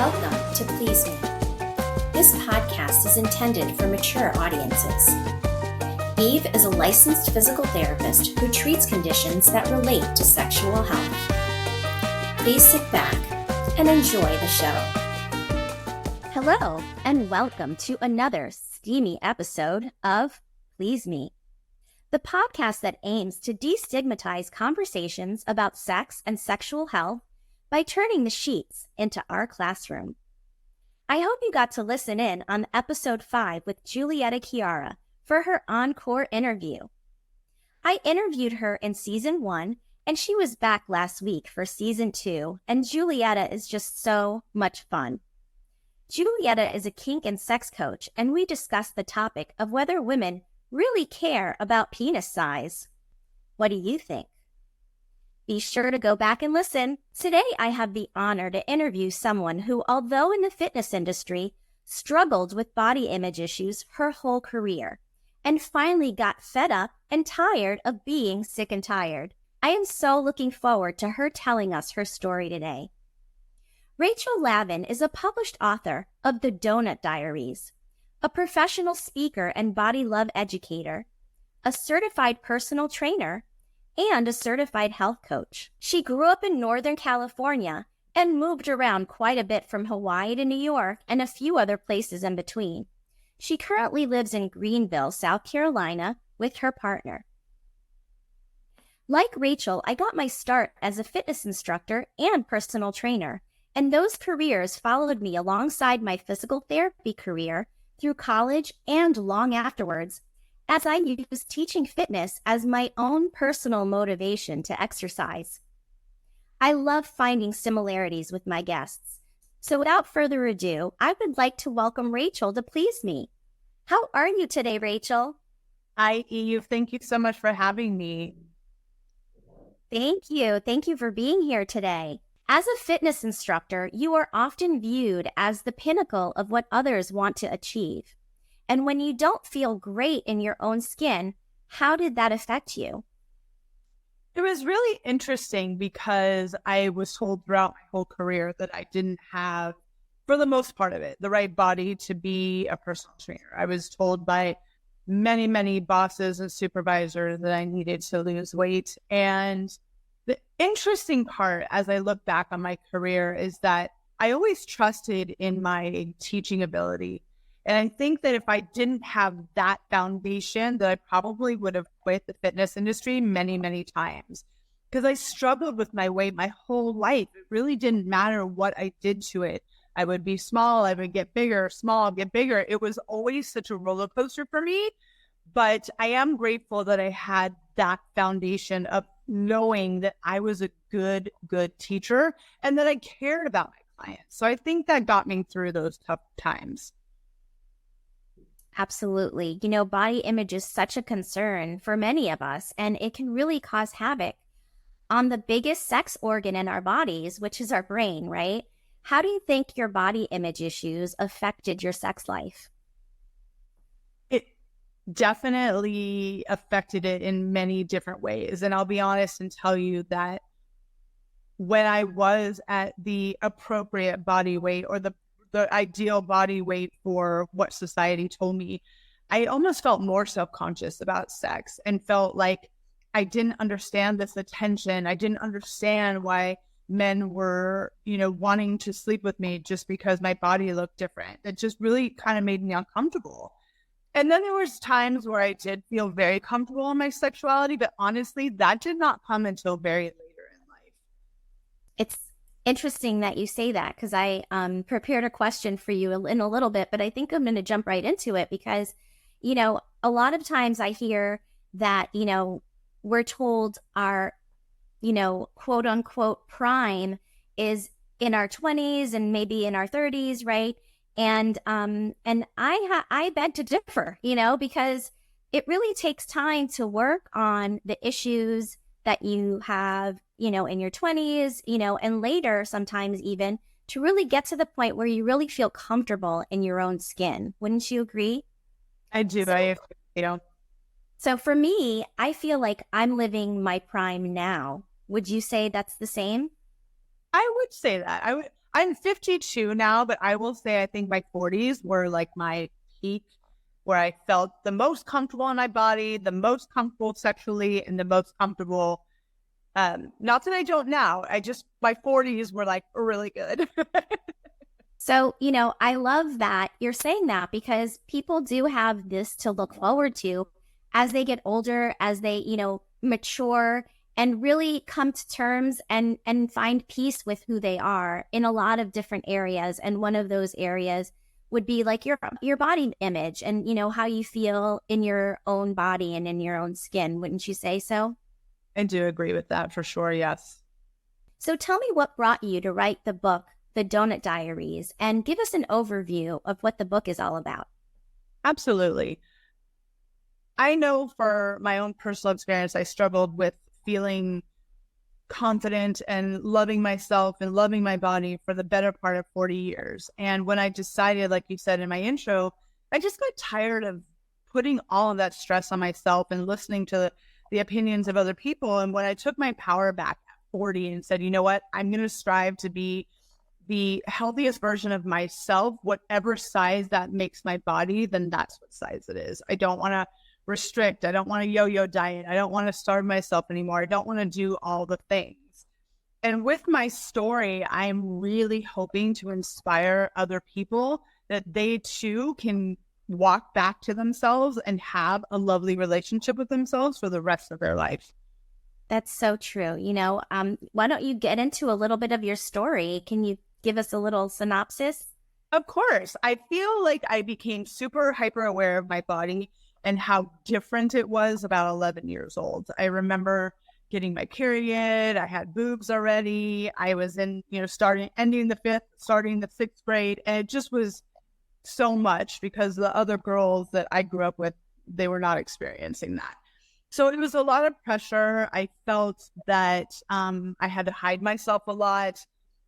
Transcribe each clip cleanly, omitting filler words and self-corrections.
Welcome to Please Me. This podcast is intended for mature audiences. Eve is a licensed physical therapist who treats conditions that relate to sexual health. Please sit back and enjoy the show. Hello, and welcome to another steamy episode of Please Me, the podcast that aims to destigmatize conversations about sex and sexual health by turning the sheets into our classroom. I hope you got to listen in on episode 5 with Julietta Chiara for her encore interview. I interviewed her in season 1, and she was back last week for season 2, and Julietta is just so much fun. Julietta is a kink and sex coach, and we discussed the topic of whether women really care about penis size. What do you think? Be sure to go back and listen. Today, I have the honor to interview someone who, although in the fitness industry, struggled with body image issues her whole career, and finally got fed up and tired of being sick and tired. I am so looking forward to her telling us her story today. Rachel Lavin is a published author of the Doughnut Diaries, a professional speaker and body love educator, a certified personal trainer, and a certified health coach. She grew up in Northern California and moved around quite a bit from Hawaii to New York and a few other places in between. She currently lives in Greenville, South Carolina, with her partner. Like Rachel, I got my start as a fitness instructor and personal trainer, and those careers followed me alongside my physical therapy career through college and long afterwards, as I used teaching fitness as my own personal motivation to exercise. I love finding similarities with my guests. So without further ado, I would like to welcome Rachel to Please Me. How are you today, Rachel? Hi, Eve. Thank you so much for having me. Thank you. Thank you for being here today. As a fitness instructor, you are often viewed as the pinnacle of what others want to achieve. And when you don't feel great in your own skin, how did that affect you? It was really interesting because I was told throughout my whole career that I didn't have, for the most part of it, the right body to be a personal trainer. I was told by many, many bosses and supervisors that I needed to lose weight. And the interesting part as I look back on my career is that I always trusted in my teaching ability. And I think that if I didn't have that foundation, that I probably would have quit the fitness industry many, many times. Because I struggled with my weight my whole life. It really didn't matter what I did to it. I would be small, I would get bigger, small, get bigger. It was always such a roller coaster for me. But I am grateful that I had that foundation of knowing that I was a good teacher and that I cared about my clients. So I think that got me through those tough times. Absolutely. Body image is such a concern for many of us, and it can really cause havoc on the biggest sex organ in our bodies, which is our brain, right? How do you think your body image issues affected your sex life? It definitely affected it in many different ways. And I'll be honest and tell you that when I was at the appropriate body weight or the ideal body weight for what society told me, I almost felt more self-conscious about sex and felt like I didn't understand this attention. I didn't understand why men were, wanting to sleep with me just because my body looked different. It just really kind of made me uncomfortable. And then there was times where I did feel very comfortable in my sexuality, but honestly, that did not come until very later in life. It's interesting that you say that, because I prepared a question for you in a little bit, but I think I'm going to jump right into it because, a lot of times I hear that, we're told our, quote unquote prime is in our 20s and maybe in our 30s, right? And I beg to differ, because it really takes time to work on the issues that you have, in your 20s, and later sometimes even to really get to the point where you really feel comfortable in your own skin. Wouldn't you agree? I do. So for me, I feel like I'm living my prime now. Would you say that's the same? I would say that. I'm 52 now, but I will say I think my 40s were like my peak where I felt the most comfortable in my body, the most comfortable sexually, and the most comfortable. Not that I don't now. My 40s were like really good. So, I love that you're saying that because people do have this to look forward to as they get older, as they, mature and really come to terms and find peace with who they are in a lot of different areas. And one of those areas would be like your body image and, how you feel in your own body and in your own skin. Wouldn't you say so? I do agree with that for sure. Yes. So tell me what brought you to write the book, The Doughnut Diaries, and give us an overview of what the book is all about. Absolutely. I know for my own personal experience, I struggled with feeling confident and loving myself and loving my body for the better part of 40 years. And when I decided, like you said in my intro, I just got tired of putting all of that stress on myself and listening to the opinions of other people. And when I took my power back at 40 and said, you know what, I'm going to strive to be the healthiest version of myself, whatever size that makes my body, then that's what size it is. I don't want to restrict. I don't want to yo-yo diet. I don't want to starve myself anymore. I don't want to do all the things. And with my story, I'm really hoping to inspire other people that they too can walk back to themselves and have a lovely relationship with themselves for the rest of their life. That's so true. Why don't you get into a little bit of your story? Can you give us a little synopsis? Of course. I feel like I became super hyper aware of my body and how different it was about 11 years old. I remember getting my period. I had boobs already. I was ending the fifth, starting the sixth grade. And it just was so much because the other girls that I grew up with, they were not experiencing that. So it was a lot of pressure. I felt that I had to hide myself a lot.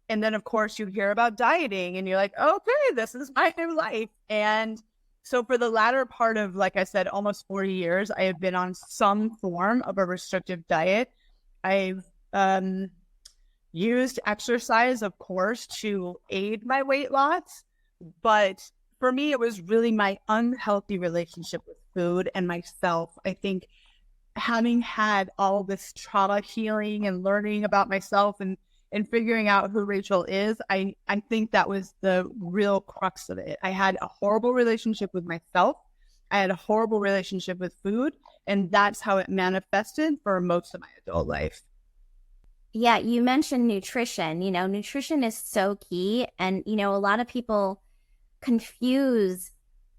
And then, of course, you hear about dieting and you're like, okay, this is my new life. And so for the latter part of, like I said, almost 40 years, I have been on some form of a restrictive diet. I've used exercise, of course, to aid my weight loss. But for me, it was really my unhealthy relationship with food and myself. I think having had all this trauma healing and learning about myself and figuring out who Rachel is, I think that was the real crux of it. I had a horrible relationship with myself. I had a horrible relationship with food, and that's how it manifested for most of my adult life. Yeah, you mentioned nutrition. Nutrition is so key. And, a lot of people confuse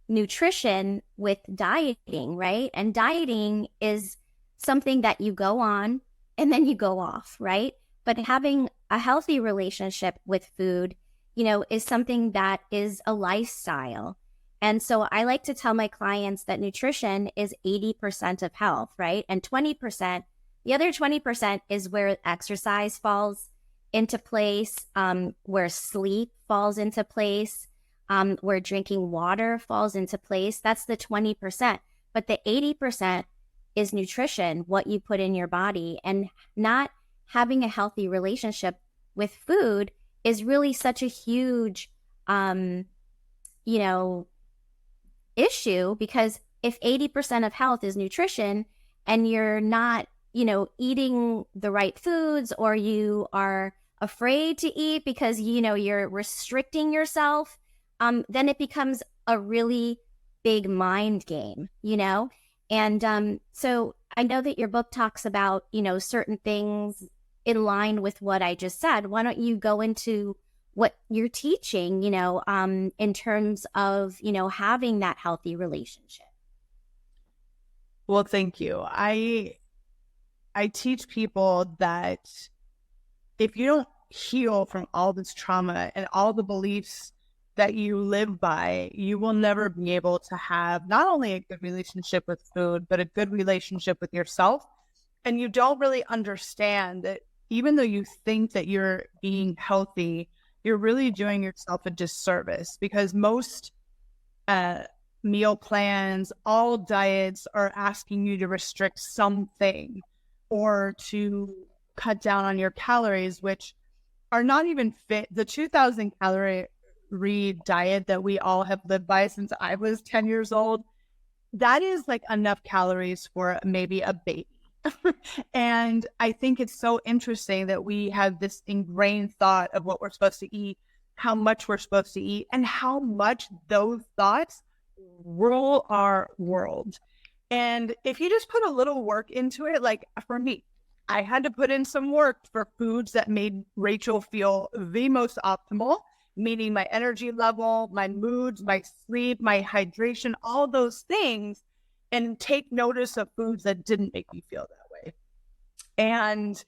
nutrition with dieting, right? And dieting is something that you go on and then you go off, right? But having a healthy relationship with food, is something that is a lifestyle. And so I like to tell my clients that nutrition is 80% of health, right? And the other 20% is where exercise falls into place, where sleep falls into place, where drinking water falls into place. That's the 20%. But the 80% is nutrition, what you put in your body. And not having a healthy relationship with food is really such a huge, issue, because if 80% of health is nutrition and you're not, eating the right foods, or you are afraid to eat because, you're restricting yourself, then it becomes a really big mind game, And so I know that your book talks about, certain things in line with what I just said. Why don't you go into what you're teaching, in terms of, having that healthy relationship? Well, thank you. I teach people that if you don't heal from all this trauma and all the beliefs that you live by, you will never be able to have not only a good relationship with food, but a good relationship with yourself. And you don't really understand that even though you think that you're being healthy, you're really doing yourself a disservice, because most meal plans, all diets are asking you to restrict something or to cut down on your calories, which are not even fit. The 2,000 calorie diet that we all have lived by since I was 10 years old, that is like enough calories for maybe a baby. And I think it's so interesting that we have this ingrained thought of what we're supposed to eat, how much we're supposed to eat, and how much those thoughts rule our world. And if you just put a little work into it, like for me, I had to put in some work for foods that made Rachel feel the most optimal, meaning my energy level, my moods, my sleep, my hydration, all those things, and take notice of foods that didn't make me feel that way. And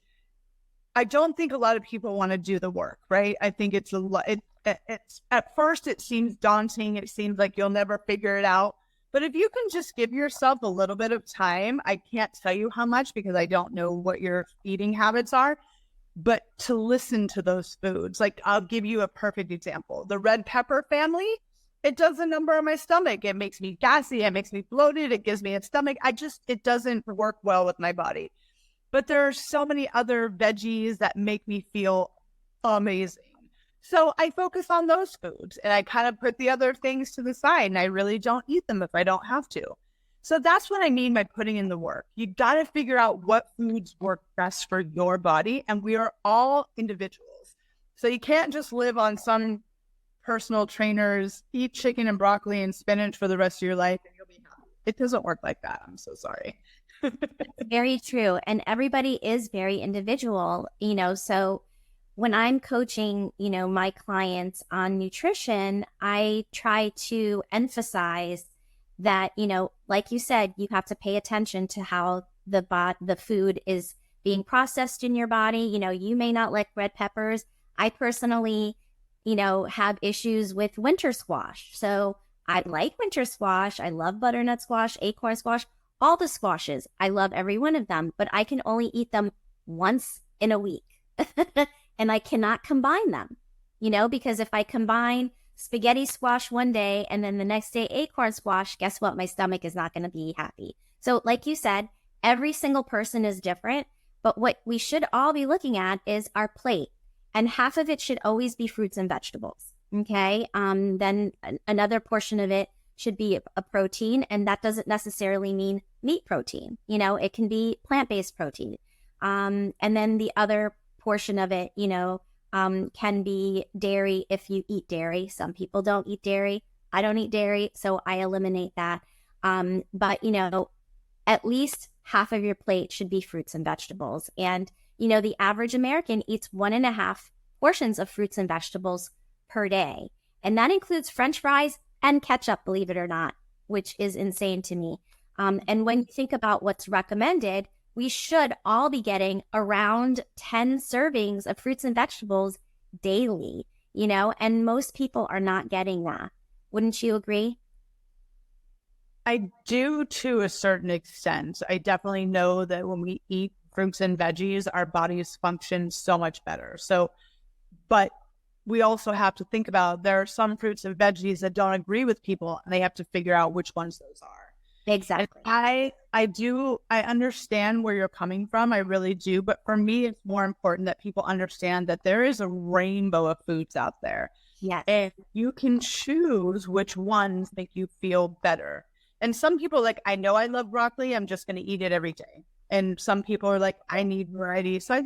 I don't think a lot of people want to do the work, right? I think it's a lot. It's at first it seems daunting. It seems like you'll never figure it out. But if you can just give yourself a little bit of time, I can't tell you how much because I don't know what your eating habits are, but to listen to those foods. Like I'll give you a perfect example. The red pepper family, it does a number on my stomach. It makes me gassy. It makes me bloated. It gives me a stomach. It doesn't work well with my body. But there are so many other veggies that make me feel amazing. So I focus on those foods and I kind of put the other things to the side and I really don't eat them if I don't have to. So that's what I mean by putting in the work. You got to figure out what foods work best for your body. And we are all individuals. So you can't just live on some personal trainers, eat chicken and broccoli and spinach for the rest of your life and you'll be happy. It doesn't work like that. I'm so sorry. Very true. And everybody is very individual, so when I'm coaching, my clients on nutrition, I try to emphasize that, like you said, you have to pay attention to how the food is being processed in your body. You may not like red peppers. I personally, have issues with winter squash. So I like winter squash. I love butternut squash, acorn squash, all the squashes. I love every one of them, but I can only eat them once in a week. And I cannot combine them, because if I combine spaghetti squash one day and then the next day acorn squash, guess what? My stomach is not going to be happy. So like you said, every single person is different, but what we should all be looking at is our plate. And half of it should always be fruits and vegetables. Okay. Then another portion of it should be a protein. And that doesn't necessarily mean meat protein. It can be plant-based protein. And then the other portion of it, can be dairy if you eat dairy. Some people don't eat dairy. I don't eat dairy, so I eliminate that. But, at least half of your plate should be fruits and vegetables. And, the average American eats 1.5 portions of fruits and vegetables per day. And that includes French fries and ketchup, believe it or not, which is insane to me. And when you think about what's recommended, we should all be getting around 10 servings of fruits and vegetables daily, and most people are not getting that. Wouldn't you agree? I do to a certain extent. I definitely know that when we eat fruits and veggies, our bodies function so much better. But we also have to think about there are some fruits and veggies that don't agree with people and they have to figure out which ones those are. Exactly. I understand where you're coming from. I really do. But for me, it's more important that people understand that there is a rainbow of foods out there. Yes. And you can choose which ones make you feel better. And some people are like, I know I love broccoli. I'm just going to eat it every day. And some people are like, I need variety. So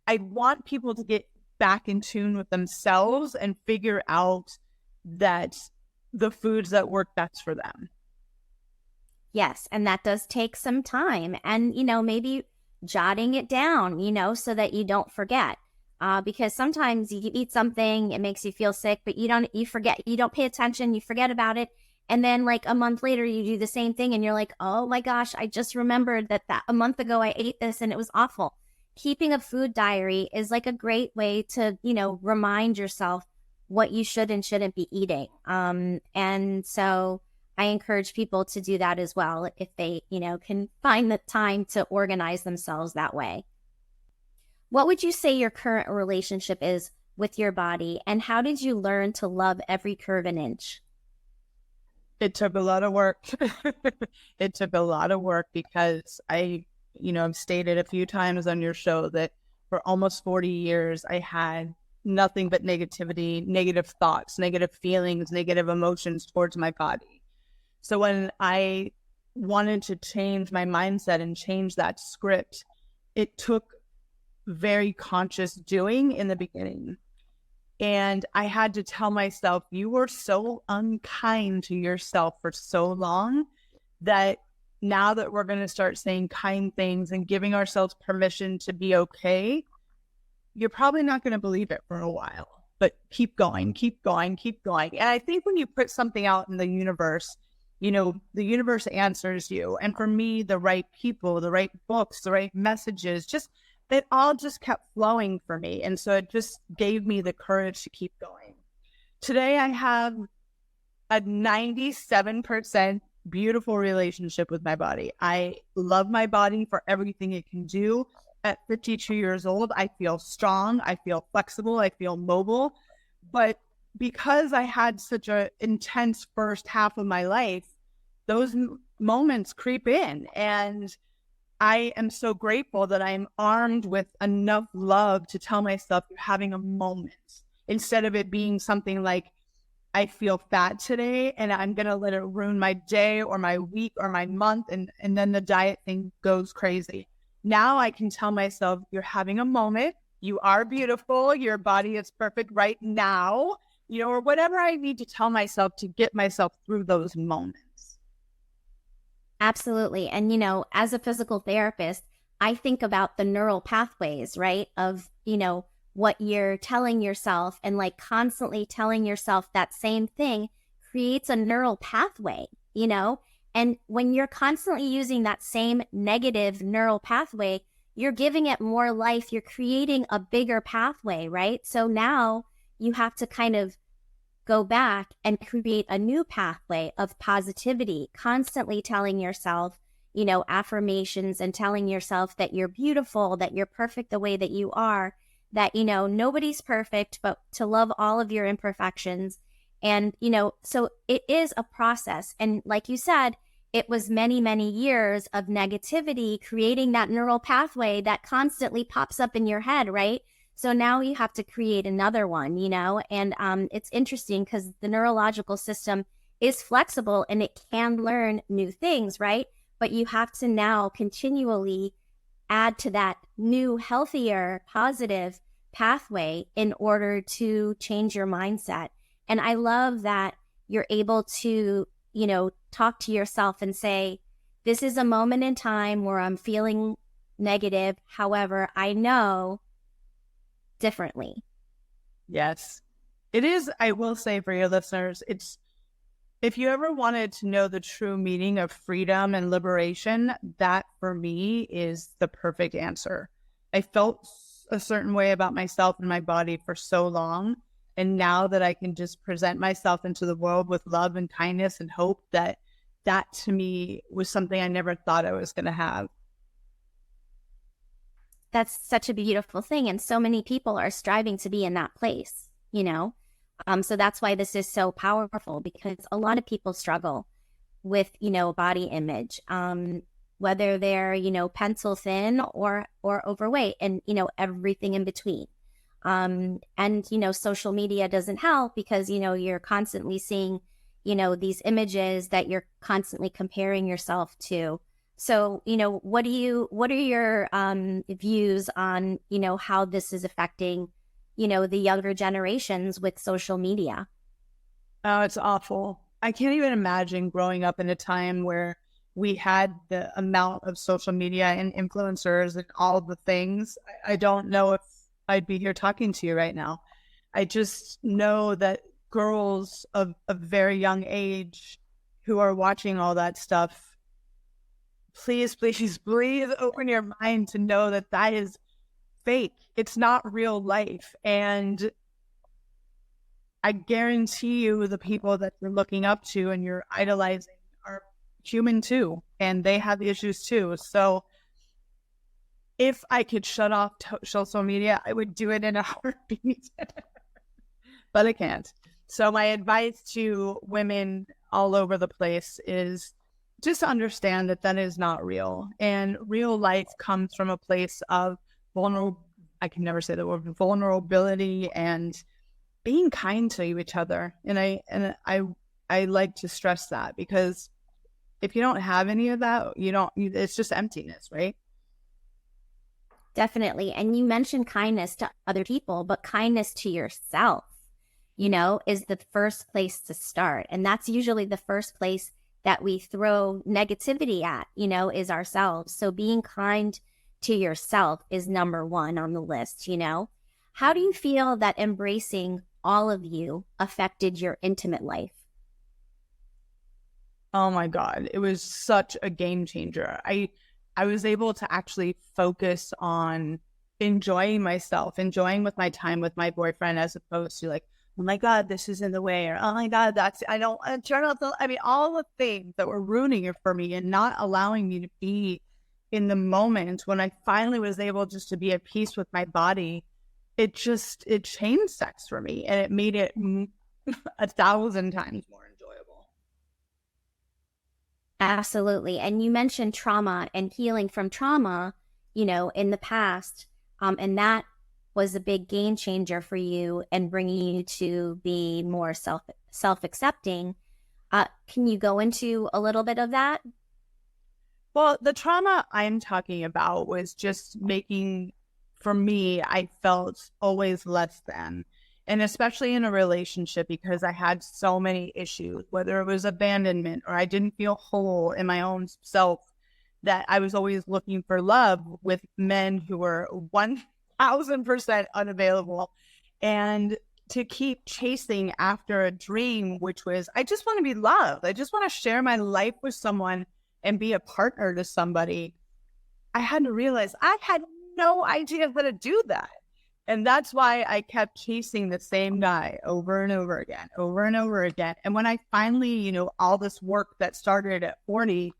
I want people to get back in tune with themselves and figure out that the foods that work best for them. Yes, and that does take some time and, maybe jotting it down, so that you don't forget. Because sometimes you eat something, it makes you feel sick, but you forget, you don't pay attention, you forget about it. And then like a month later, you do the same thing and you're like, oh my gosh, I just remembered that a month ago I ate this and it was awful. Keeping a food diary is like a great way to, remind yourself what you should and shouldn't be eating. And so I encourage people to do that as well if they, can find the time to organize themselves that way. What would you say your current relationship is with your body, and how did you learn to love every curve and inch? It took a lot of work. It took a lot of work because I've stated a few times on your show that for almost 40 years, I had nothing but negativity, negative thoughts, negative feelings, negative emotions towards my body. So when I wanted to change my mindset and change that script, it took very conscious doing in the beginning. And I had to tell myself, you were so unkind to yourself for so long that now that we're going to start saying kind things and giving ourselves permission to be okay, you're probably not going to believe it for a while, but keep going, keep going, keep going. And I think when you put something out in the universe, you know, the universe answers you. And for me, the right people, the right books, the right messages, just it all just kept flowing for me. And so it just gave me the courage to keep going. Today, I have a 97% beautiful relationship with my body. I love my body for everything it can do. At 52 years old, I feel strong, I feel flexible, I feel mobile. But because I had such an intense first half of my life, those moments creep in. And I am so grateful that I'm armed with enough love to tell myself you're having a moment, instead of it being something like, I feel fat today and I'm going to let it ruin my day or my week or my month. And then the diet thing goes crazy. Now I can tell myself, you're having a moment. You are beautiful. Your body is perfect right now, you know, or whatever I need to tell myself to get myself through those moments. Absolutely. And, you know, as a physical therapist, I think about the neural pathways, right? Of, you know, what you're telling yourself, and like constantly telling yourself that same thing creates a neural pathway, you know? And when you're constantly using that same negative neural pathway, you're giving it more life. You're creating a bigger pathway, right? So now you have to kind of go back and create a new pathway of positivity, constantly telling yourself, you know, affirmations and telling yourself that you're beautiful, that you're perfect the way that you are, that, you know, nobody's perfect, but to love all of your imperfections. And, you know, so it is a process. And like you said, it was many, many years of negativity creating that neural pathway that constantly pops up in your head, right? So now you have to create another one, you know, and it's interesting because the neurological system is flexible and it can learn new things, right? But you have to now continually add to that new, healthier, positive pathway in order to change your mindset. And I love that you're able to, you know, talk to yourself and say, this is a moment in time where I'm feeling negative. However, I know differently. Yes, it is. I will say for your listeners, it's, if you ever wanted to know the true meaning of freedom and liberation, that for me is the perfect answer. I felt a certain way about myself and my body for so long. And now that I can just present myself into the world with love and kindness and hope, that to me was something I never thought I was going to have. That's such a beautiful thing. And so many people are striving to be in that place, you know? So that's why this is so powerful, because a lot of people struggle with, you know, body image, whether they're, you know, pencil thin or overweight, and, you know, everything in between. And, you know, social media doesn't help because, you know, you're constantly seeing, you know, these images that you're constantly comparing yourself to. So, you know, what are your views on, you know, how this is affecting, you know, the younger generations with social media? Oh, it's awful. I can't even imagine growing up in a time where we had the amount of social media and influencers and all the things. I don't know if I'd be here talking to you right now. I just know that girls of a very young age who are watching all that stuff, please, please, please open your mind to know that that is fake. It's not real life. And I guarantee you the people that you're looking up to and you're idolizing are human too, and they have issues too. So if I could shut off social media, I would do it in a heartbeat, but I can't. So my advice to women all over the place is just understand that that is not real. And real life comes from a place of I can never say the word, vulnerability and being kind to each other. And I like to stress that, because if you don't have any of that, it's just emptiness, right? Definitely. And you mentioned kindness to other people, but kindness to yourself, is the first place to start. And that's usually the first place that we throw negativity at, is ourselves. So being kind to yourself is number one on the list. How do you feel that embracing all of you affected your intimate life? Oh my God, it was such a game changer. I was able to actually focus on enjoying myself, enjoying with my time with my boyfriend, as opposed to like, oh my God, this is in the way, or oh my God, all the things that were ruining it for me and not allowing me to be in the moment. When I finally was able just to be at peace with my body, it changed sex for me, and it made it 1,000 times more enjoyable. Absolutely. And you mentioned trauma and healing from trauma, in the past. And that was a big game changer for you and bringing you to be more self-accepting. Can you go into a little bit of that? Well, the trauma I'm talking about was just for me, I felt always less than. And especially in a relationship, because I had so many issues, whether it was abandonment or I didn't feel whole in my own self, that I was always looking for love with men who were 1,000% unavailable. And to keep chasing after a dream, which was, I just want to be loved. I just want to share my life with someone and be a partner to somebody. I had to realize I had no idea how to do that. And that's why I kept chasing the same guy over and over again, over and over again. And when I finally, all this work that started at 40,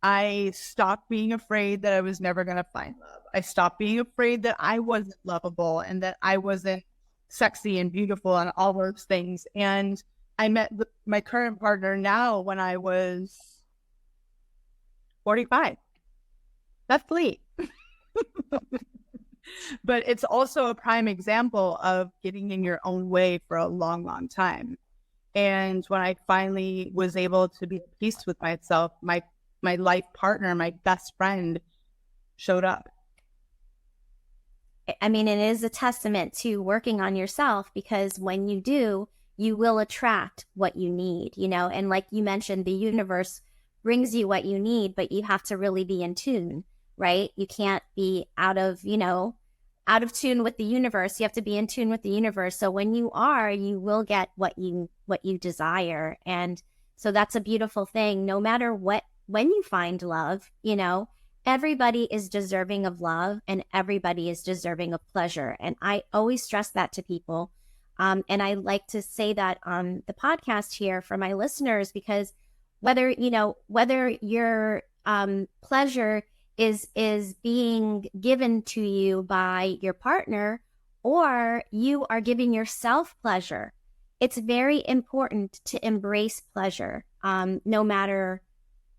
I stopped being afraid that I was never going to find love. I stopped being afraid that I wasn't lovable and that I wasn't sexy and beautiful and all those things. And I met my current partner now when I was 45. That's late. But it's also a prime example of getting in your own way for a long, long time. And when I finally was able to be at peace with myself, my life partner, my best friend, showed up. I mean, it is a testament to working on yourself, because when you do, you will attract what you need, and like you mentioned, the universe brings you what you need, but you have to really be in tune, right? You can't be out of tune with the universe. You have to be in tune with the universe. So when you are, you will get what you desire. And so that's a beautiful thing. No matter when you find love, everybody is deserving of love and everybody is deserving of pleasure. And I always stress that to people. And I like to say that on the podcast here for my listeners, because whether your pleasure is being given to you by your partner, or you are giving yourself pleasure, it's very important to embrace pleasure, no matter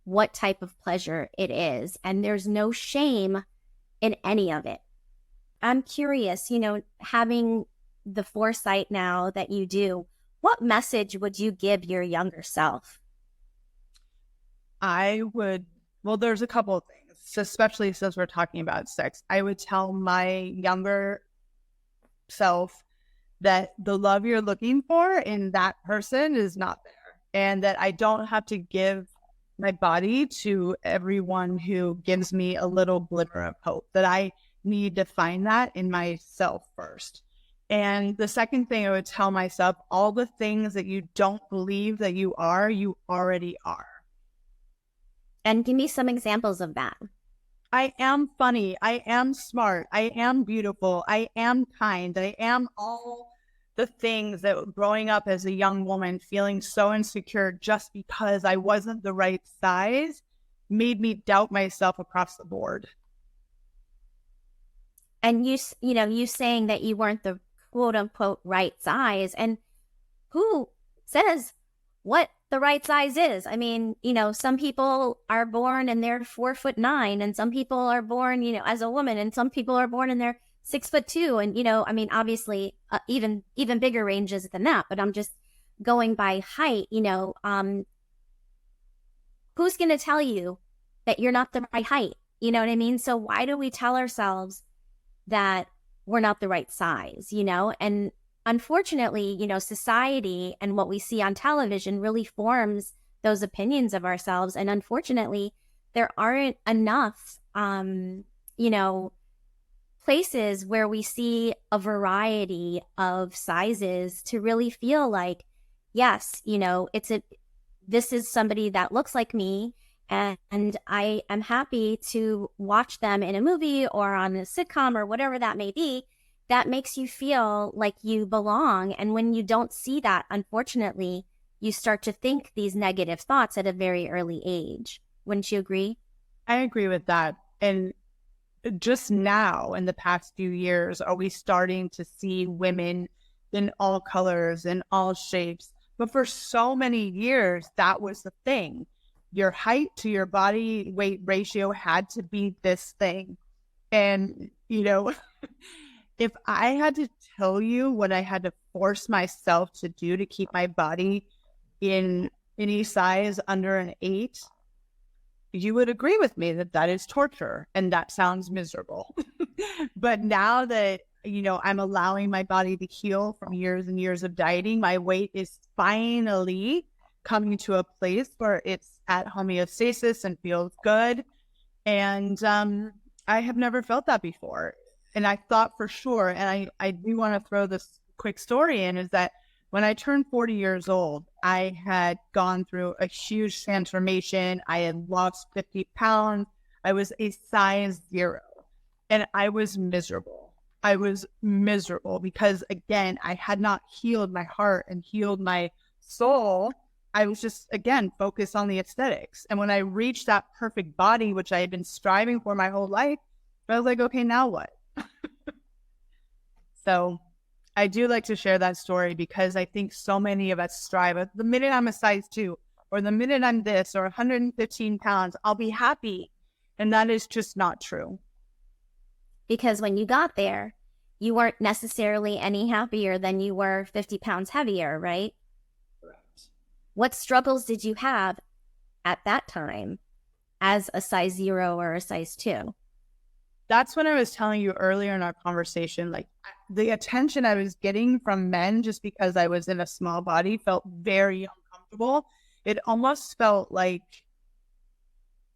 what type of pleasure it is. And there's no shame in any of it. I'm curious, having the foresight now that you do, what message would you give your younger self? There's a couple of things, especially since we're talking about sex. I would tell my younger self that the love you're looking for in that person is not there, and that I don't have to give my body to everyone who gives me a little glimmer of hope, that I need to find that in myself first. And the second thing I would tell myself, all the things that you don't believe that you already are. And give me some examples of that. I am funny. I am smart. I am beautiful. I am kind. I am all the things that growing up as a young woman, feeling so insecure just because I wasn't the right size, made me doubt myself across the board. And you saying that you weren't the quote unquote right size, and who says what the right size is? I mean, some people are born and they're 4'9", and some people are born, as a woman, and some people are born and they're 6'2", and I mean, obviously, even bigger ranges than that. But I'm just going by height. Who's going to tell you that you're not the right height? You know what I mean? So why do we tell ourselves that we're not the right size? And unfortunately, society and what we see on television really forms those opinions of ourselves. And unfortunately, there aren't enough, places where we see a variety of sizes to really feel like, yes, this is somebody that looks like me, and I am happy to watch them in a movie or on a sitcom or whatever that may be. That makes you feel like you belong. And when you don't see that, unfortunately, you start to think these negative thoughts at a very early age. Wouldn't you agree? I agree with that. And just now, in the past few years, are we starting to see women in all colors and all shapes? But for so many years, that was the thing. Your height to your body weight ratio had to be this thing. And, if I had to tell you what I had to force myself to do to keep my body in any size under an 8, you would agree with me that that is torture and that sounds miserable. But now that, I'm allowing my body to heal from years and years of dieting, my weight is finally coming to a place where it's at homeostasis and feels good. And I have never felt that before. And I thought for sure, and I do want to throw this quick story in, is that when I turned 40 years old, I had gone through a huge transformation. I had lost 50 pounds. I was a size 0, and I was miserable. I was miserable because, again, I had not healed my heart and healed my soul. I was just, again, focused on the aesthetics. And when I reached that perfect body, which I had been striving for my whole life, I was like, okay, now what? So I do like to share that story because I think so many of us strive. The minute I'm a size 2, or the minute I'm this, or 115 pounds, I'll be happy. And that is just not true. Because when you got there, you weren't necessarily any happier than you were 50 pounds heavier, right? Correct. What struggles did you have at that time as a size 0 or a size 2? That's when I was telling you earlier in our conversation, like the attention I was getting from men just because I was in a small body felt very uncomfortable. It almost felt like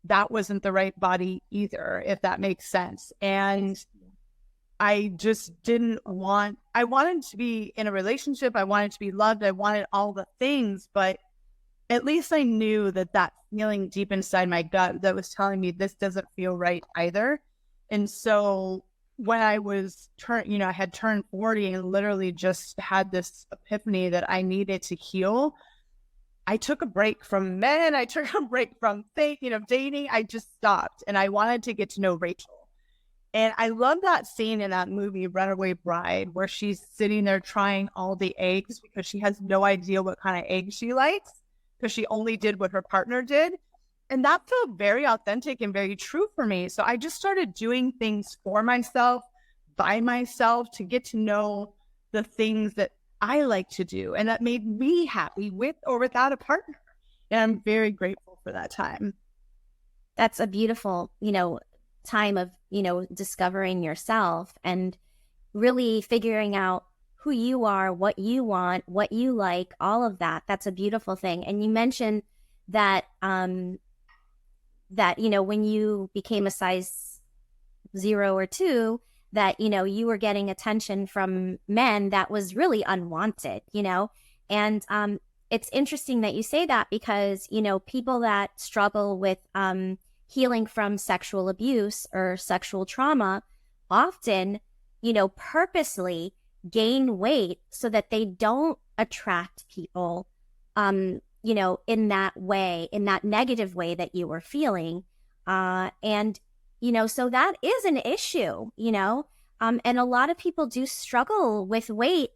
that wasn't the right body either, if that makes sense. And I just I wanted to be in a relationship. I wanted to be loved. I wanted all the things, but at least I knew that feeling deep inside my gut that was telling me this doesn't feel right either. And so when I was I had turned 40 and literally just had this epiphany that I needed to heal, I took a break from men. I took a break from dating. I just stopped and I wanted to get to know Rachel. And I love that scene in that movie, Runaway Bride, where she's sitting there trying all the eggs because she has no idea what kind of eggs she likes because she only did what her partner did. And that felt very authentic and very true for me. So I just started doing things for myself, by myself, to get to know the things that I like to do and that made me happy with or without a partner. And I'm very grateful for that time. That's a beautiful, time of, discovering yourself and really figuring out who you are, what you want, what you like, all of that. That's a beautiful thing. And you mentioned that, when you became a size 0 or 2, that, you were getting attention from men that was really unwanted, and it's interesting that you say that because, people that struggle with healing from sexual abuse or sexual trauma often, purposely gain weight so that they don't attract people, in that way, in that negative way that you were feeling. And so that is an issue, and a lot of people do struggle with weight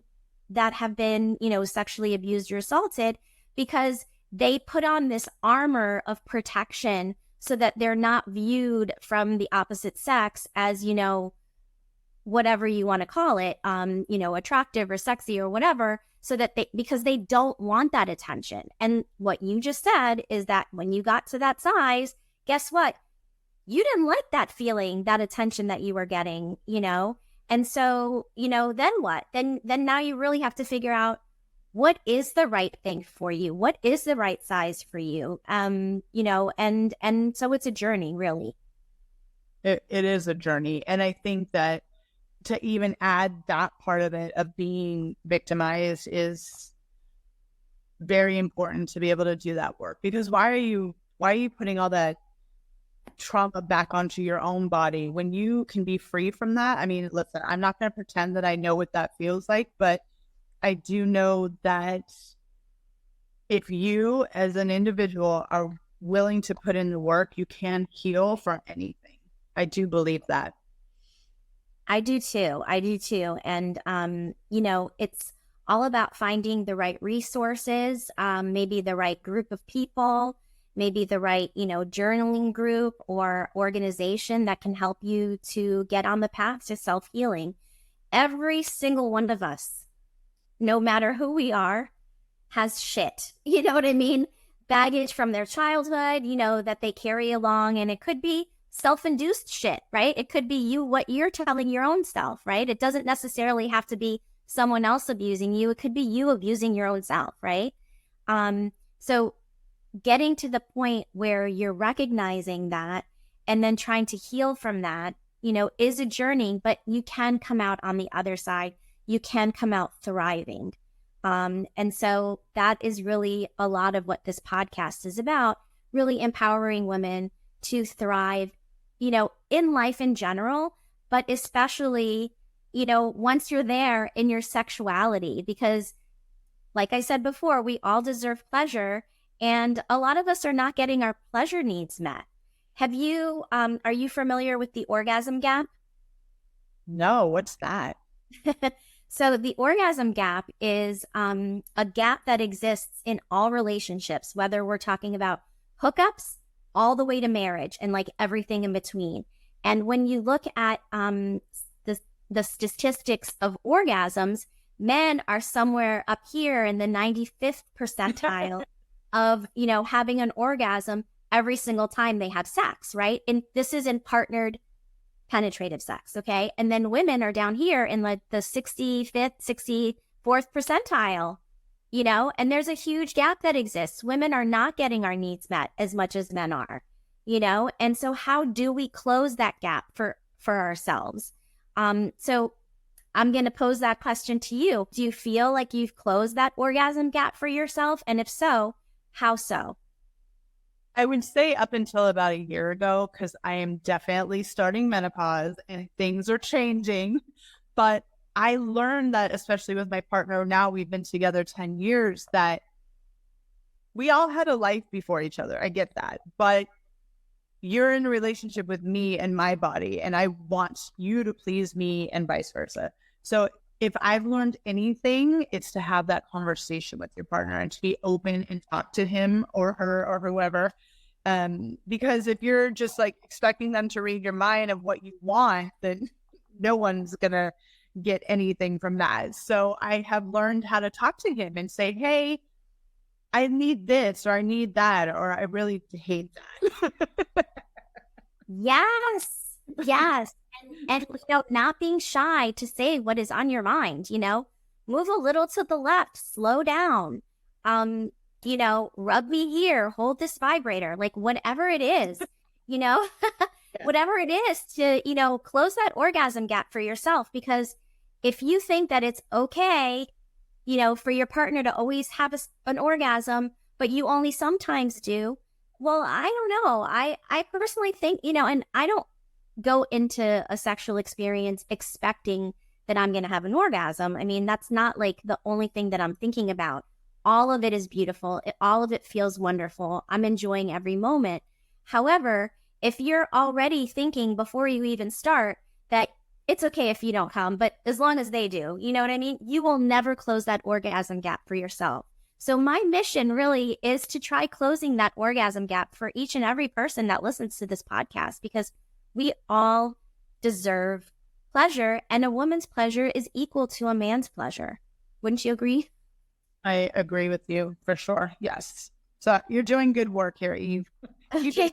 that have been, sexually abused or assaulted because they put on this armor of protection so that they're not viewed from the opposite sex as, whatever you want to call it, attractive or sexy or whatever, so that because they don't want that attention. And what you just said is that when you got to that size, guess what? You didn't like that feeling, that attention that you were getting, And so, then what? Then now you really have to figure out what is the right thing for you? What is the right size for you? And so it's a journey, really. It is a journey. And I think that to even add that part of it, of being victimized, is very important to be able to do that work. Because why are you putting all that trauma back onto your own body when you can be free from that? I mean, listen, I'm not going to pretend that I know what that feels like, but I do know that if you as an individual are willing to put in the work, you can heal from anything. I do believe that. I do too. And, it's all about finding the right resources, maybe the right group of people, maybe the right, journaling group or organization that can help you to get on the path to self-healing. Every single one of us, no matter who we are, has shit. You know what I mean? Baggage from their childhood, that they carry along. And it could be self-induced shit, right? It could be what you're telling your own self, right? It doesn't necessarily have to be someone else abusing you. It could be you abusing your own self, right? So getting to the point where you're recognizing that and then trying to heal from that, is a journey, but you can come out on the other side. You can come out thriving. And so that is really a lot of what this podcast is about, really empowering women to thrive, in life in general, but especially, once you're there in your sexuality, because like I said before, we all deserve pleasure, and a lot of us are not getting our pleasure needs met. Are you familiar with the orgasm gap? No, what's that? So the orgasm gap is a gap that exists in all relationships, whether we're talking about hookups all the way to marriage and like everything in between. And when you look at the statistics of orgasms, men are somewhere up here in the 95th percentile of, having an orgasm every single time they have sex, right? And this is in partnered penetrative sex, okay? And then women are down here in like the 65th, 64th percentile, and there's a huge gap that exists. Women are not getting our needs met as much as men are, and so how do we close that gap for ourselves? So I'm going to pose that question to you. Do you feel like you've closed that orgasm gap for yourself? And if so, how so? I would say up until about a year ago, because I am definitely starting menopause and things are changing. But I learned that, especially with my partner, now we've been together 10 years, that we all had a life before each other. I get that. But you're in a relationship with me and my body, and I want you to please me and vice versa. So if I've learned anything, it's to have that conversation with your partner and to be open and talk to him or her or whoever. Because if you're just like expecting them to read your mind of what you want, then no one's going to get anything from that. So I have learned how to talk to him and say, hey, I need this, or I need that, or I really hate that. Yes. And not being shy to say what is on your mind, move a little to the left, slow down, rub me here, hold this vibrator, like whatever it is, whatever it is to, close that orgasm gap for yourself. Because if you think that it's okay, for your partner to always have an orgasm, but you only sometimes do, well, I don't know. I personally think, and I don't go into a sexual experience expecting that I'm going to have an orgasm. I mean, that's not like the only thing that I'm thinking about. All of it is beautiful. All of it feels wonderful. I'm enjoying every moment. However, if you're already thinking before you even start that it's okay if you don't come, but as long as they do, you know what I mean? You will never close that orgasm gap for yourself. So my mission really is to try closing that orgasm gap for each and every person that listens to this podcast, because we all deserve pleasure, and a woman's pleasure is equal to a man's pleasure. Wouldn't you agree? I agree with you for sure. Yes. So you're doing good work here, Eve. Okay.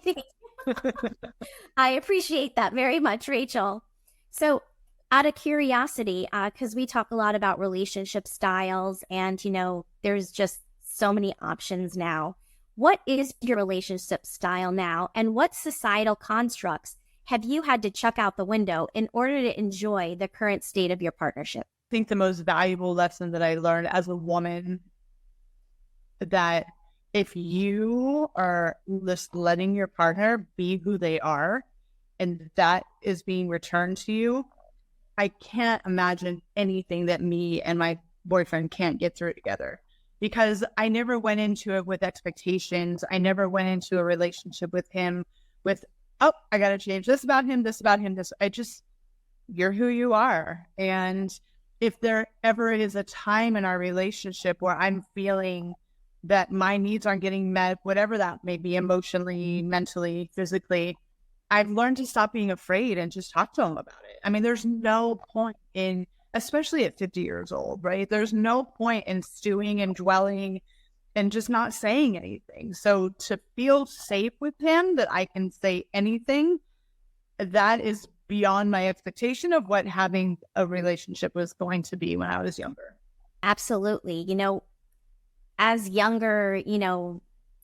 I appreciate that very much, Rachel. So out of curiosity, because we talk a lot about relationship styles and, there's just so many options now. What is your relationship style now, and what societal constructs have you had to chuck out the window in order to enjoy the current state of your partnership? I think the most valuable lesson that I learned as a woman, that if you are just letting your partner be who they are and that is being returned to you, I can't imagine anything that me and my boyfriend can't get through together, because I never went into it with expectations. I never went into a relationship with him with, oh, I got to change this about him, this about him, this. You're who you are. And if there ever is a time in our relationship where I'm feeling that my needs aren't getting met, whatever that may be, emotionally, mentally, physically, I've learned to stop being afraid and just talk to him about it. I mean, there's no point in, especially at 50 years old, right? There's no point in stewing and dwelling and just not saying anything. So to feel safe with him, that I can say anything, that is beyond my expectation of what having a relationship was going to be when I was younger. Absolutely. As younger,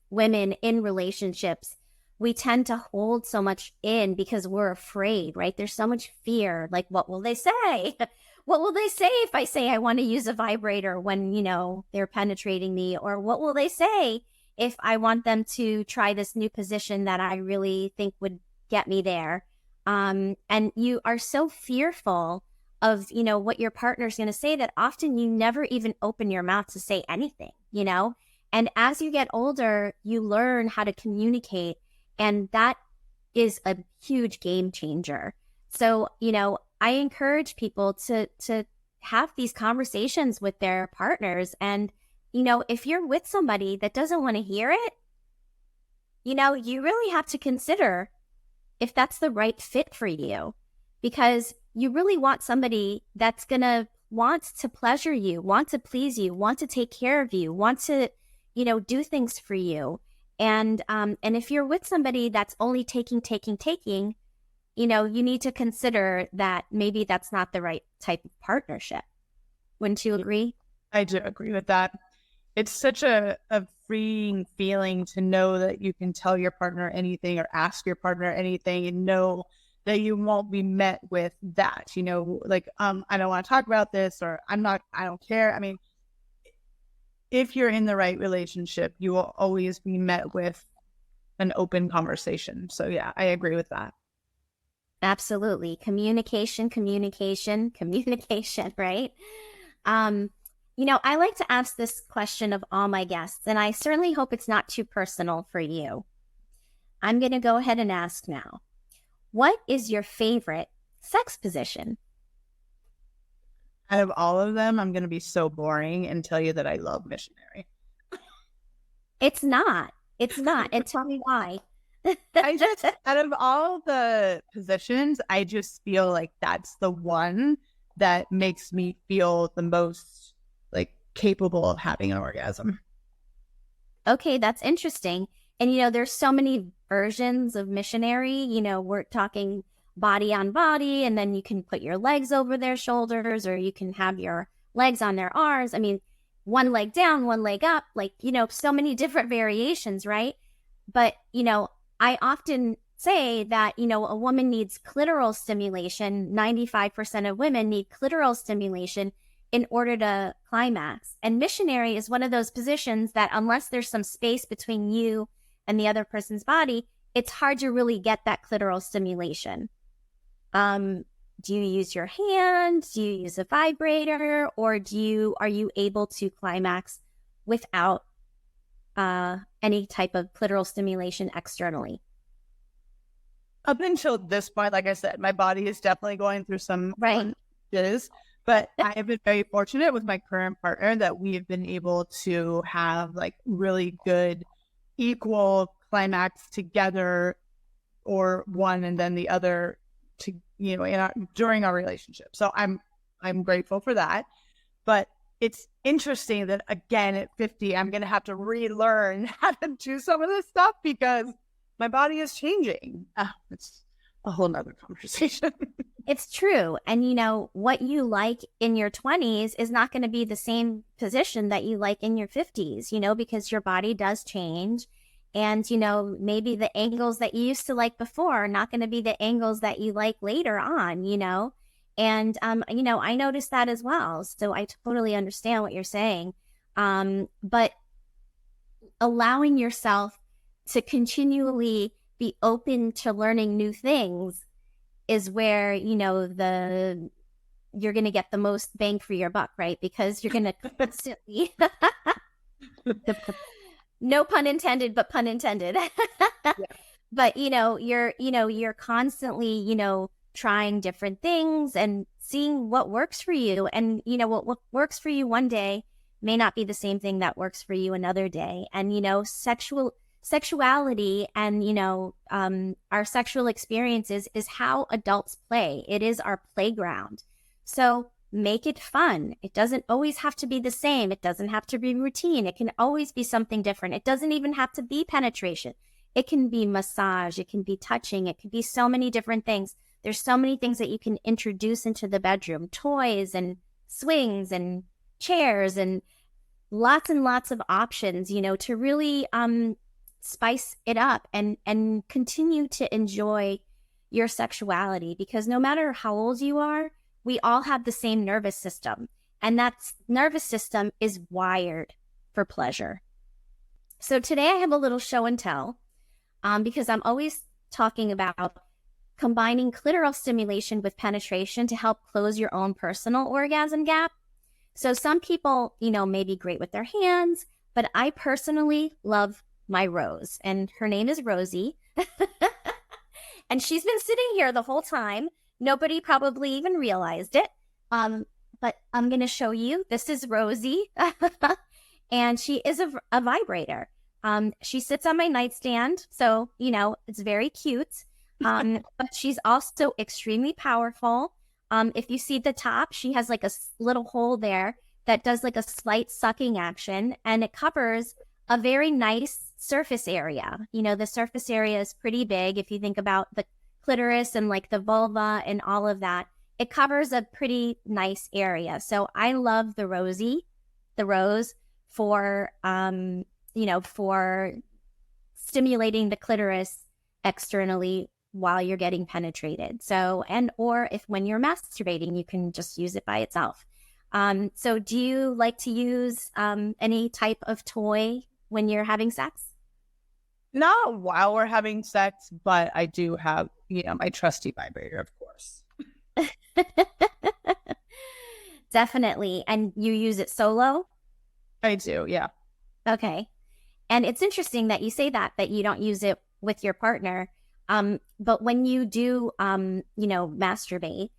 women in relationships, we tend to hold so much in because we're afraid, right? There's so much fear. Like, what will they say? What will they say if I say I want to use a vibrator when, they're penetrating me? Or what will they say if I want them to try this new position that I really think would get me there? And you are so fearful of, what your partner's going to say that often you never even open your mouth to say anything, And as you get older, you learn how to communicate, and that is a huge game changer. So, I encourage people to have these conversations with their partners. And, if you're with somebody that doesn't want to hear it, you really have to consider if that's the right fit for you, because you really want somebody that's going to want to pleasure you, want to please you, want to take care of you, want to, do things for you. And if you're with somebody that's only taking, you need to consider that maybe that's not the right type of partnership. Wouldn't you agree? I do agree with that. It's such a freeing feeling to know that you can tell your partner anything or ask your partner anything and know that you won't be met with that, like, I don't want to talk about this, or I don't care. I mean, if you're in the right relationship, you will always be met with an open conversation. So yeah, I agree with that. Absolutely. Communication, right? I like to ask this question of all my guests, and I certainly hope it's not too personal for you. I'm going to go ahead and ask now. What is your favorite sex position? Out of all of them, I'm going to be so boring and tell you that I love missionary. It's not. And tell me why. Out of all the positions, I just feel like that's the one that makes me feel the most capable of having an orgasm. Okay, that's interesting. And, there's so many versions of missionary. We're talking body on body, and then you can put your legs over their shoulders, or you can have your legs on their arms. I mean, one leg down, one leg up, so many different variations, right? But, I often say that, a woman needs clitoral stimulation. 95% of women need clitoral stimulation in order to climax. And missionary is one of those positions that unless there's some space between you and the other person's body, it's hard to really get that clitoral stimulation. Do you use your hand? Do you use a vibrator? Or are you able to climax without any type of clitoral stimulation externally? Up until this point, like I said, my body is definitely going through some changes. But I have been very fortunate with my current partner that we have been able to have really good equal climax together, or one and then the other during our relationship. So I'm grateful for that. But it's interesting that, again, at 50, I'm going to have to relearn how to do some of this stuff because my body is changing. It's a whole nother conversation. It's true. And, what you like in your 20s is not going to be the same position that you like in your 50s, because your body does change. And, maybe the angles that you used to like before are not going to be the angles that you like later on, And, I noticed that as well. So I totally understand what you're saying. But allowing yourself to continually be open to learning new things is where, you're going to get the most bang for your buck, right? Because you're going to constantly, no pun intended, but pun intended. Yeah. But, you're constantly, trying different things and seeing what works for you. And, what works for you one day may not be the same thing that works for you another day. And, sexuality and, our sexual experiences is how adults play. It is our playground. So make it fun. It doesn't always have to be the same. It doesn't have to be routine. It can always be something different. It doesn't even have to be penetration. It can be massage. It can be touching. It can be so many different things. There's so many things that you can introduce into the bedroom, toys and swings and chairs and lots of options, to really spice it up and continue to enjoy your sexuality, because no matter how old you are, we all have the same nervous system, and that nervous system is wired for pleasure. So today I have a little show and tell, because I'm always talking about combining clitoral stimulation with penetration to help close your own personal orgasm gap. So some people, may be great with their hands, but I personally love my Rose, and her name is Rosie. And she's been sitting here the whole time. Nobody probably even realized it. But I'm going to show you. This is Rosie. And she is a vibrator. She sits on my nightstand. So, it's very cute. But she's also extremely powerful. If you see the top, she has like a little hole there that does like a slight sucking action, and it covers a very nice surface area. The surface area is pretty big. If you think about the clitoris and like the vulva and all of that, it covers a pretty nice area. So I love the Rose for, for stimulating the clitoris externally while you're getting penetrated. So, or if when you're masturbating, you can just use it by itself. So do you like to use any type of toy when you're having sex? Not while we're having sex, but I do have, my trusty vibrator, of course. Definitely. And you use it solo? I do, yeah. Okay. And it's interesting that you say that you don't use it with your partner. But when you do, masturbate,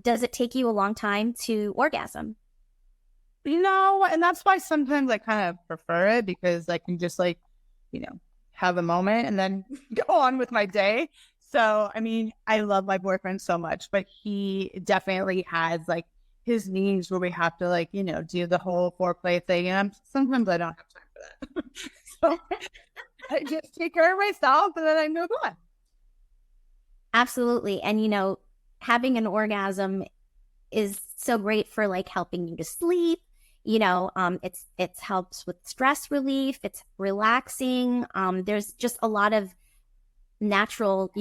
does it take you a long time to orgasm? And that's why sometimes I kind of prefer it, because I can just have a moment and then go on with my day. So, I love my boyfriend so much, but he definitely has his needs where we have to do the whole foreplay thing. And sometimes I don't have time for that. So I just take care of myself and then I move on. Absolutely. And, having an orgasm is so great for helping you to sleep. It helps with stress relief. It's relaxing. There's just a lot of natural,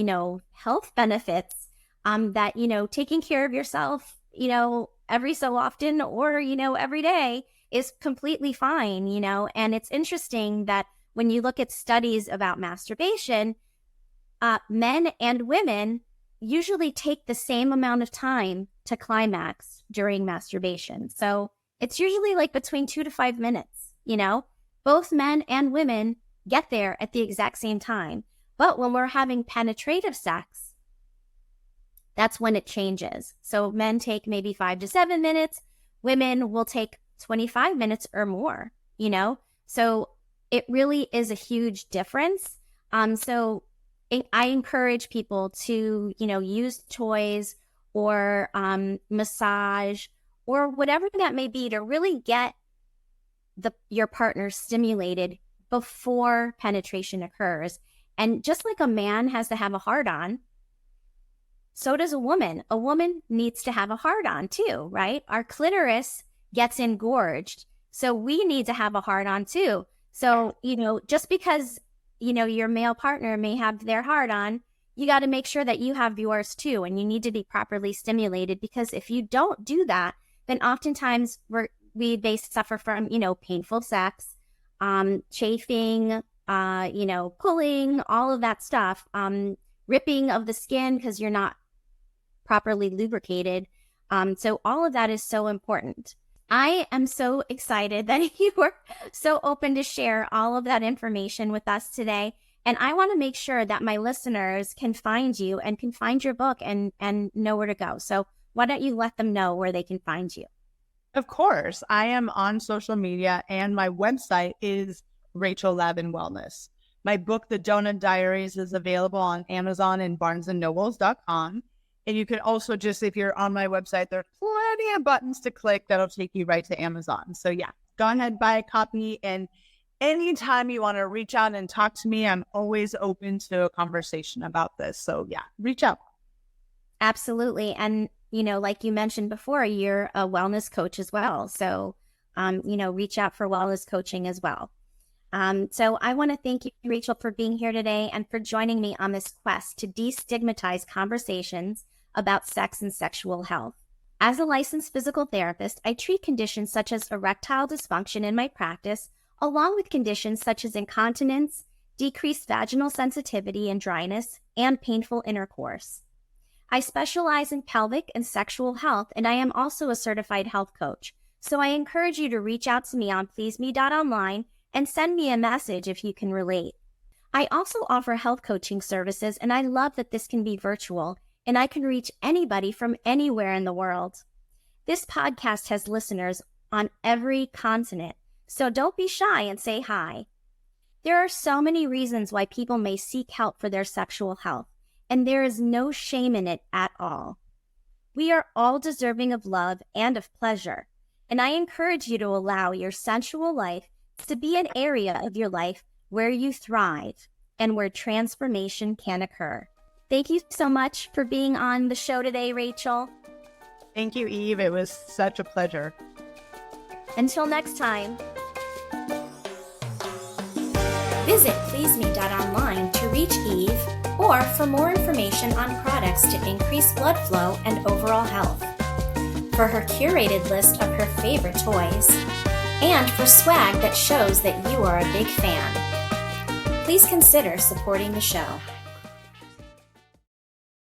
health benefits, that, taking care of yourself, every so often or, every day is completely fine, and it's interesting that when you look at studies about masturbation, men and women usually take the same amount of time to climax during masturbation. So it's usually between 2 to 5 minutes, both men and women get there at the exact same time. But when we're having penetrative sex, that's when it changes. So men take maybe 5 to 7 minutes. Women will take 25 minutes or more, So it really is a huge difference. So I encourage people to, use toys or massage or whatever that may be to really get your partner stimulated before penetration occurs. And just like a man has to have a hard-on, so does a woman. A woman needs to have a hard-on too, right? Our clitoris gets engorged, so we need to have a hard-on too. So, just because, your male partner may have their hard-on, you got to make sure that you have yours too, and you need to be properly stimulated, because if you don't do that, then oftentimes they suffer from, painful sex, chafing, pulling, all of that stuff, ripping of the skin because you're not properly lubricated. So all of that is so important. I am so excited that you were so open to share all of that information with us today. And I want to make sure that my listeners can find you and can find your book and know where to go. So why don't you let them know where they can find you? Of course. I am on social media, and my website is Rachel Lavin Wellness. My book, The Doughnut Diaries, is available on Amazon and barnesandnobles.com. And you can also if you're on my website, there's plenty of buttons to click that'll take you right to Amazon. So yeah, go ahead, buy a copy. And anytime you want to reach out and talk to me, I'm always open to a conversation about this. So yeah, reach out. Absolutely. And, like you mentioned before, you're a wellness coach as well. So, reach out for wellness coaching as well. So I want to thank you, Rachel, for being here today and for joining me on this quest to destigmatize conversations about sex and sexual health. As a licensed physical therapist, I treat conditions such as erectile dysfunction in my practice, along with conditions such as incontinence, decreased vaginal sensitivity and dryness, and painful intercourse. I specialize in pelvic and sexual health, and I am also a certified health coach. So I encourage you to reach out to me on pleaseme.online and send me a message if you can relate. I also offer health coaching services, and I love that this can be virtual, and I can reach anybody from anywhere in the world. This podcast has listeners on every continent, so don't be shy and say hi. There are so many reasons why people may seek help for their sexual health, and there is no shame in it at all. We are all deserving of love and of pleasure, and I encourage you to allow your sensual life to be an area of your life where you thrive and where transformation can occur. Thank you so much for being on the show today, Rachel. Thank you, Eve. It was such a pleasure. Until next time. Visit pleaseme.online to reach Eve or for more information on products to increase blood flow and overall health, for her curated list of her favorite toys, and for swag that shows that you are a big fan. Please consider supporting the show.